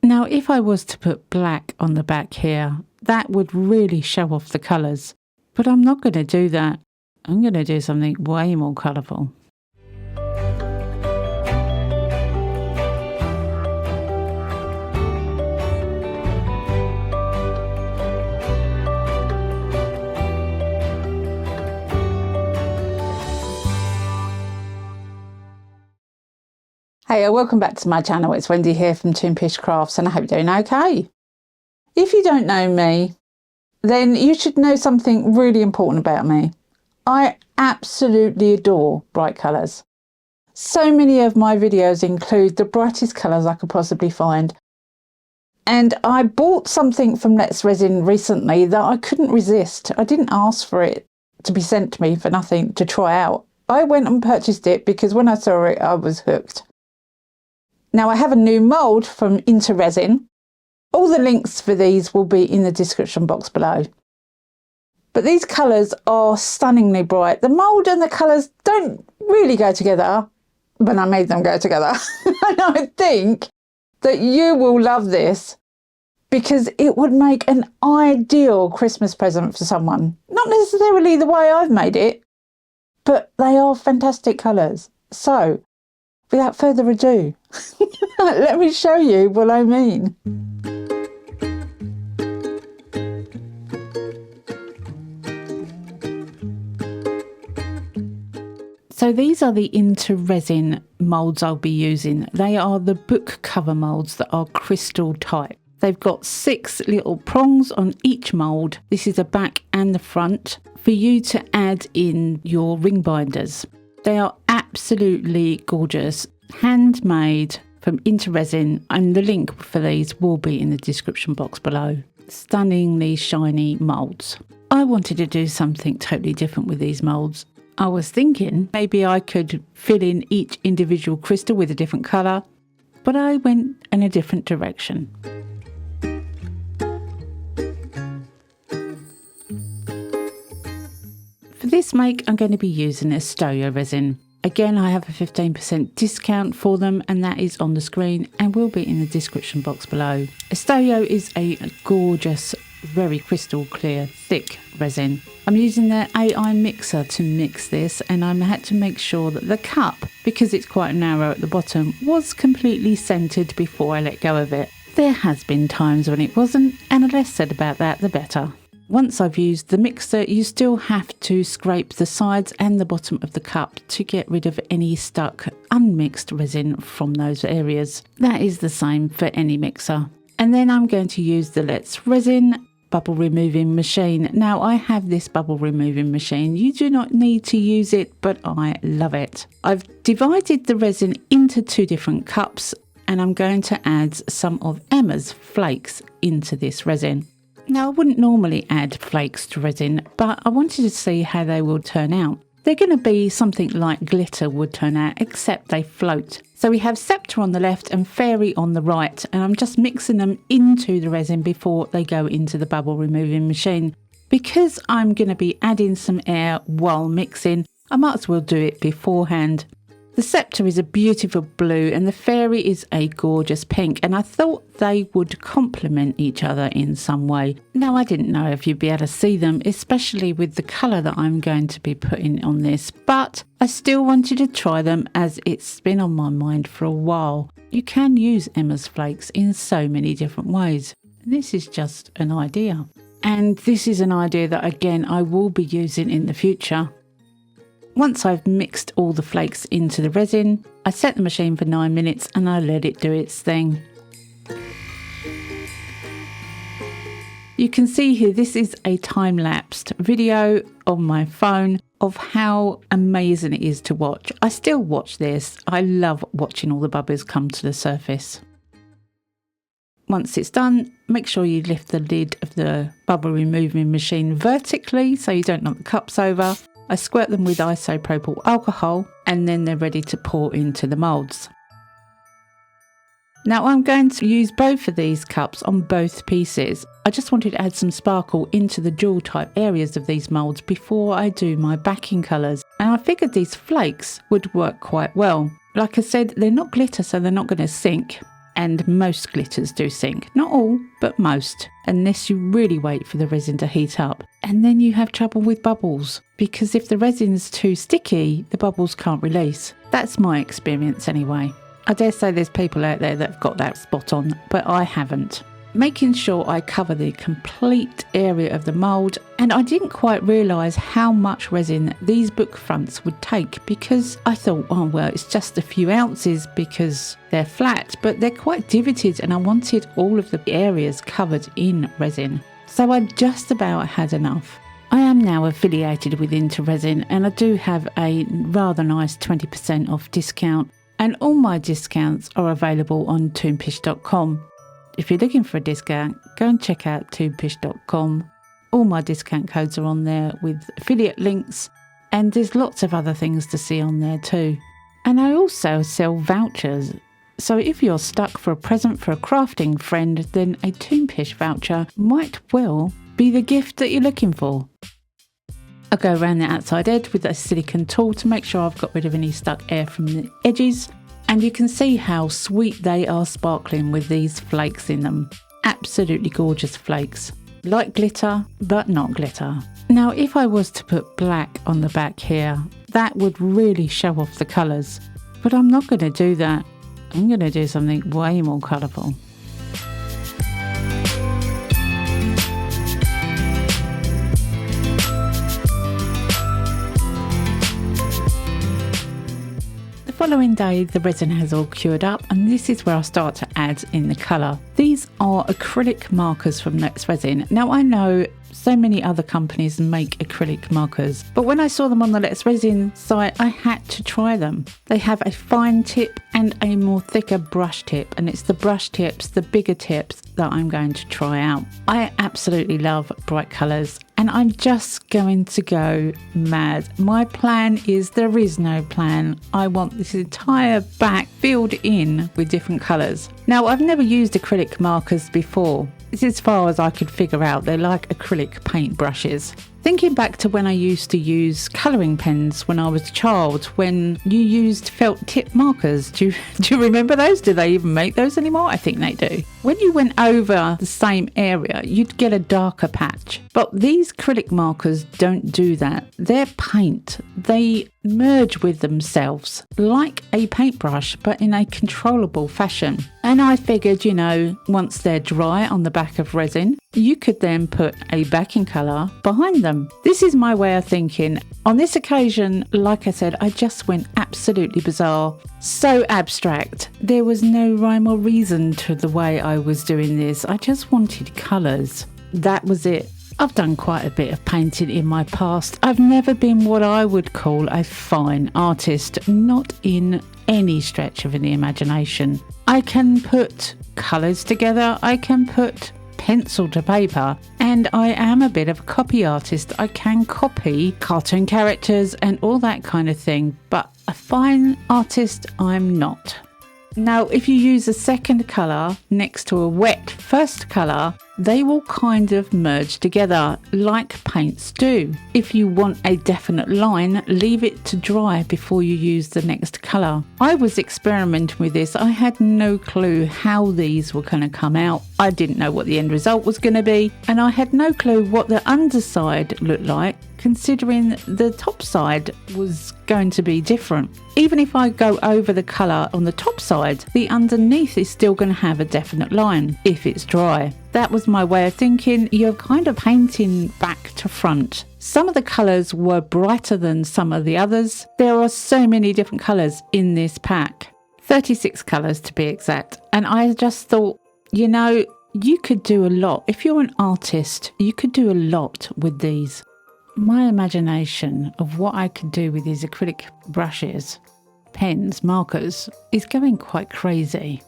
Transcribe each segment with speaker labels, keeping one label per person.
Speaker 1: Now, if I was to put black on the back here, that would really show off the colours. But I'm not going to do that. I'm going to do something way more colourful. Hey, welcome back to my channel. It's Wendy here from Toonpish Crafts, and I hope you're doing okay. If you don't know me, then you should know something really important about me. I absolutely adore bright colours. So many of my videos include the brightest colours I could possibly find. And I bought something from Resin recently that I couldn't resist. I didn't ask for it to be sent to me for nothing to try out. I went and purchased it because when I saw it, I was hooked. Now I have a new mould from Resin. All the links for these will be in the description box below. But these colours are stunningly bright. The mould and the colours don't really go together, but I made them go together. And I think that you will love this because it would make an ideal Christmas present for someone. Not necessarily the way I've made it, but they are fantastic colours. So, without further ado, let me show you what I mean. So these are the Resin moulds I'll be using. They are the book cover moulds that are crystal type. They've got 6 little prongs on each mould. This is the back and the front for you to add in your ring binders. They are absolutely gorgeous, handmade from Resin, and the link for these will be in the description box below. Stunningly shiny moulds. I wanted to do something totally different with these moulds. I was thinking maybe I could fill in each individual crystal with a different colour, but I went in a different direction. For this make, I'm going to be using Istoyo resin. Again, I have a 15% discount for them, and that is on the screen and will be in the description box below. Istoyo is a gorgeous, very crystal clear, thick resin. I'm using the AI mixer to mix this, and I had to make sure that the cup, because it's quite narrow at the bottom, was completely centered before I let go of it. There has been times when it wasn't, and the less said about that, the better. Once I've used the mixer, you still have to scrape the sides and the bottom of the cup to get rid of any stuck unmixed resin from those areas. That is the same for any mixer. And then I'm going to use the Let's Resin bubble removing machine. Now I have this bubble removing machine. You do not need to use it, but I love it. I've divided the resin into 2 different cups, and I'm going to add some of Emma's flakes into this resin. Now I wouldn't normally add flakes to resin, but I wanted to see how they will turn out. They're going to be something like glitter would turn out, except they float. So we have Sceptre on the left and Fairy on the right, and I'm just mixing them into the resin before they go into the bubble removing machine. Because I'm going to be adding some air while mixing, I might as well do it beforehand. The Sceptre is a beautiful blue and the Fairy is a gorgeous pink, and I thought they would complement each other in some way. Now I didn't know if you'd be able to see them, especially with the colour that I'm going to be putting on this, but I still wanted to try them as it's been on my mind for a while. You can use Emma's flakes in so many different ways. This is just an idea. And this is an idea that again I will be using in the future. Once I've mixed all the flakes into the resin, I set the machine for 9 minutes and I let it do its thing. You can see here this is a time-lapsed video on my phone of how amazing it is to watch. I still watch this. I love watching all the bubbles come to the surface. Once it's done, make sure you lift the lid of the bubble removing machine vertically so you don't knock the cups over. I squirt them with isopropyl alcohol and then they're ready to pour into the moulds. Now I'm going to use both of these cups on both pieces. I just wanted to add some sparkle into the jewel type areas of these moulds before I do my backing colours, and I figured these flakes would work quite well. Like I said, they're not glitter, so they're not going to sink. and most glitters do sink. Not all, but most, unless you really wait for the resin to heat up. And then you have trouble with bubbles, because if the resin's too sticky, the bubbles can't release. That's my experience anyway. I dare say there's people out there that have got that spot on, but I haven't. Making sure I cover the complete area of the mould, and I didn't quite realise how much resin these book fronts would take, because I thought, oh well, it's just a few ounces because they're flat, but they're quite divoted and I wanted all of the areas covered in resin. So I just about had enough. I am now affiliated with Into Resin, and I do have a rather nice 20% off discount, and all my discounts are available on toonpish.com. If you're looking for a discount, go and check out toonpish.com. All my discount codes are on there with affiliate links, and there's lots of other things to see on there too. And I also sell vouchers. So if you're stuck for a present for a crafting friend, then a Toonpish voucher might well be the gift that you're looking for. I go around the outside edge with a silicone tool to make sure I've got rid of any stuck air from the edges. And you can see how sweet they are sparkling with these flakes in them. Absolutely gorgeous flakes. Like glitter, but not glitter. Now, if I was to put black on the back here, that would really show off the colours. But I'm not going to do that. I'm going to do something way more colourful. Following day, the resin has all cured up, and this is where I start to add in the colour. These are acrylic markers from Let's Resin. Now I know so many other companies make acrylic markers, but when I saw them on the Let's Resin site, I had to try them. They have a fine tip and a more thicker brush tip, and it's the brush tips, the bigger tips, that I'm going to try out. I absolutely love bright colours, and I'm just going to go mad. My plan is there is no plan. I want this entire back filled in with different colours. Now, I've never used acrylic markers before. It's as far as I could figure out. They're like acrylic paint brushes. Thinking back to when I used to use colouring pens when I was a child, when you used felt tip markers. Do you remember those? Do they even make those anymore? I think they do. When you went over the same area, you'd get a darker patch. But these acrylic markers don't do that. They're paint. They merge with themselves like a paintbrush, but in a controllable fashion. And I figured, once they're dry on the back of resin, you could then put a backing colour behind them. This is my way of thinking. On this occasion, like I said, I just went absolutely bizarre. So abstract. There was no rhyme or reason to the way I was doing this. I just wanted colours. That was it. I've done quite a bit of painting in my past. I've never been what I would call a fine artist, not in any stretch of the imagination. I can put colours together, I can put pencil to paper, and I am a bit of a copy artist. I can copy cartoon characters and all that kind of thing, but a fine artist I'm not. Now, if you use a second colour next to a wet first colour, they will kind of merge together like paints do. If you want a definite line, leave it to dry before you use the next colour. I was experimenting with this. I had no clue how these were going to come out. I didn't know what the end result was going to be, and I had no clue what the underside looked like, considering the top side was going to be different. Even if I go over the colour on the top side, the underneath is still going to have a definite line if it's dry. That was my way of thinking. You're kind of painting back to front. Some of the colours were brighter than some of the others. There are so many different colours in this pack. 36 colours to be exact. And I just thought, you could do a lot. If you're an artist, you could do a lot with these. My imagination of what I could do with these acrylic brushes, pens, markers, is going quite crazy.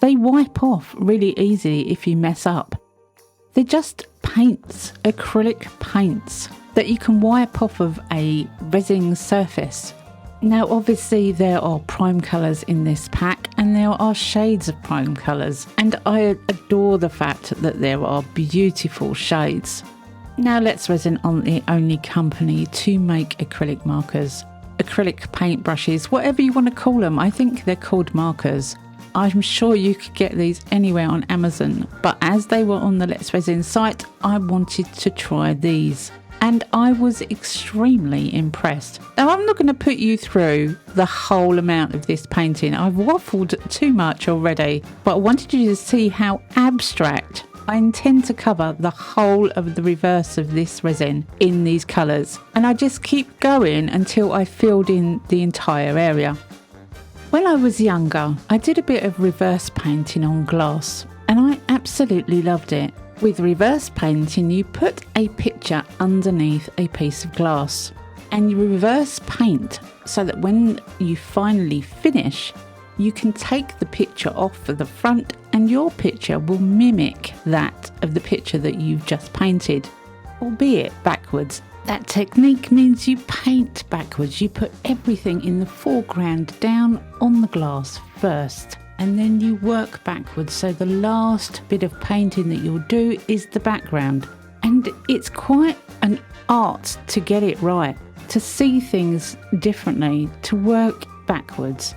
Speaker 1: They wipe off really easily if you mess up. They're just paints, acrylic paints that you can wipe off of a resin surface. Now, obviously, there are prime colours in this pack, and there are shades of prime colours, and I adore the fact that there are beautiful shades. Now, Let's Resin aren't the only company to make acrylic markers, acrylic paint brushes, whatever you want to call them. I think they're called markers. I'm sure you could get these anywhere on Amazon, but as they were on the Let's Resin site, I wanted to try these. And I was extremely impressed. Now, I'm not going to put you through the whole amount of this painting. I've waffled too much already, but I wanted you to see how abstract. I intend to cover the whole of the reverse of this resin in these colours, and I just keep going until I filled in the entire area. When I was younger, I did a bit of reverse painting on glass, and I absolutely loved it. With reverse painting, you put a picture underneath a piece of glass and you reverse paint so that when you finally finish, you can take the picture off of the front and your picture will mimic that of the picture that you've just painted, albeit backwards. That technique means you paint backwards. You put everything in the foreground down on the glass first, and then you work backwards, so the last bit of painting that you'll do is the background. And it's quite an art to get it right, to see things differently, to work backwards.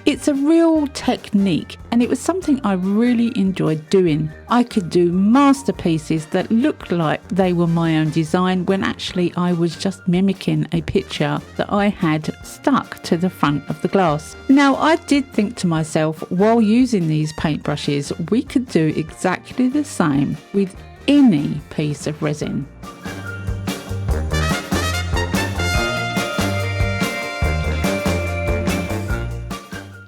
Speaker 1: It's a real technique, and it was something I really enjoyed doing. I could do masterpieces that looked like they were my own design when actually I was just mimicking a picture that I had stuck to the front of the glass. Now, I did think to myself, while using these paintbrushes, we could do exactly the same with any piece of resin.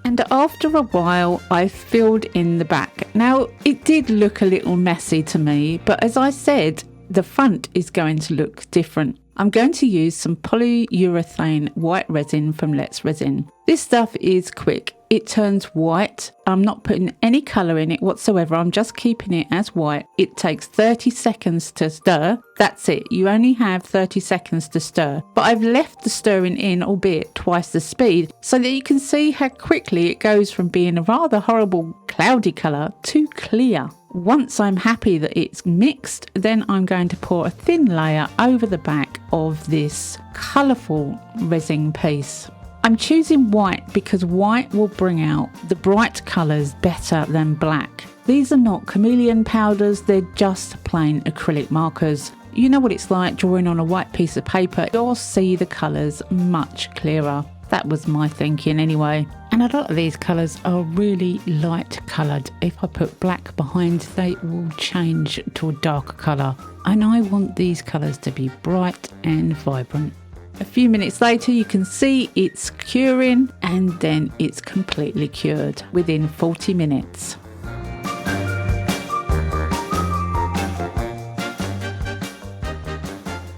Speaker 1: And after a while, I filled in the back. Now, it did look a little messy to me, but as I said, the front is going to look different. I'm going to use some polyurethane white resin from Let's Resin. This stuff is quick. It turns white. I'm not putting any colour in it whatsoever. I'm just keeping it as white. It takes 30 seconds to stir. That's it. You only have 30 seconds to stir. But I've left the stirring in, albeit twice the speed, so that you can see how quickly it goes from being a rather horrible cloudy colour to clear. Once I'm happy that it's mixed, then I'm going to pour a thin layer over the back of this colourful resin piece. I'm choosing white because white will bring out the bright colours better than black. These are not chameleon powders, they're just plain acrylic markers. You know what it's like drawing on a white piece of paper, you'll see the colours much clearer. That was my thinking anyway. And a lot of these colours are really light coloured. If I put black behind, they will change to a darker colour. And I want these colours to be bright and vibrant. A few minutes later, you can see it's curing, and then it's completely cured within 40 minutes.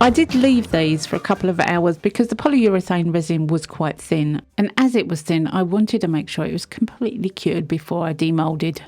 Speaker 1: I did leave these for a couple of hours because the polyurethane resin was quite thin, and as it was thin, I wanted to make sure it was completely cured before I demolded.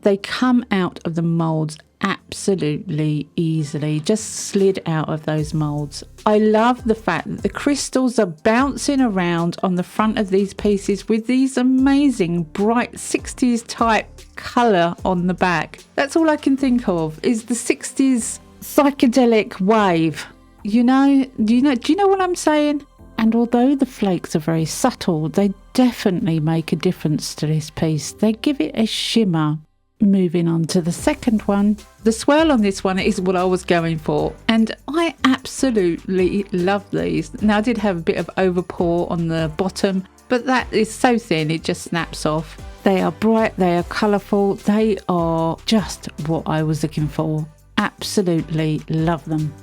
Speaker 1: They come out of the moulds absolutely easily, just slid out of those moulds. I love the fact that the crystals are bouncing around on the front of these pieces with these amazing bright 60s type colour on the back. That's all I can think of is the 60s psychedelic wave. Do you know what I'm saying? And although the flakes are very subtle, they definitely make a difference to this piece. They give it a shimmer. Moving on to the second one. The swirl on this one is what I was going for, and I absolutely love these. Now, I did have a bit of overpour on the bottom, but that is so thin it just snaps off. They are bright, they are colourful, they are just what I was looking for. Absolutely love them.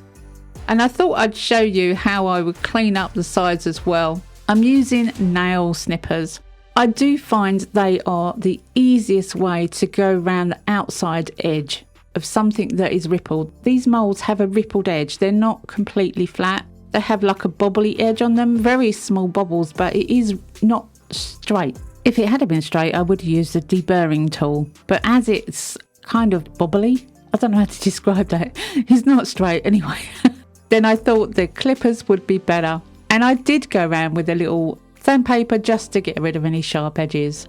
Speaker 1: And I thought I'd show you how I would clean up the sides as well. I'm using nail snippers. I do find they are the easiest way to go around the outside edge of something that is rippled. These moulds have a rippled edge. They're not completely flat. They have like a bobbly edge on them, very small bobbles, but it is not straight. If it had been straight, I would have used a deburring tool. But as it's kind of bobbly, I don't know how to describe that. It's not straight anyway. Then I thought the clippers would be better. And I did go around with a little sandpaper just to get rid of any sharp edges.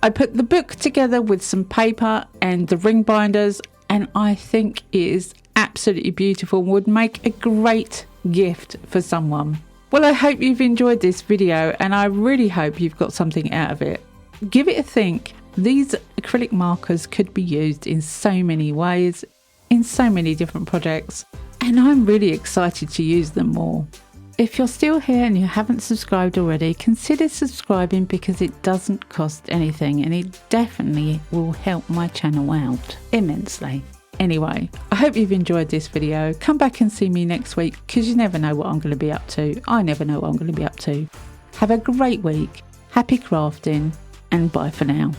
Speaker 1: I put the book together with some paper and the ring binders, and I think it is absolutely beautiful. Would make a great gift for someone. Well, I hope you've enjoyed this video, and I really hope you've got something out of it. Give it a think. These acrylic markers could be used in so many ways, in so many different projects, and I'm really excited to use them more. If you're still here and you haven't subscribed already, consider subscribing because it doesn't cost anything and it definitely will help my channel out immensely. Anyway, I hope you've enjoyed this video. Come back and see me next week because you never know what I'm going to be up to. I never know what I'm going to be up to. Have a great week. Happy crafting and bye for now.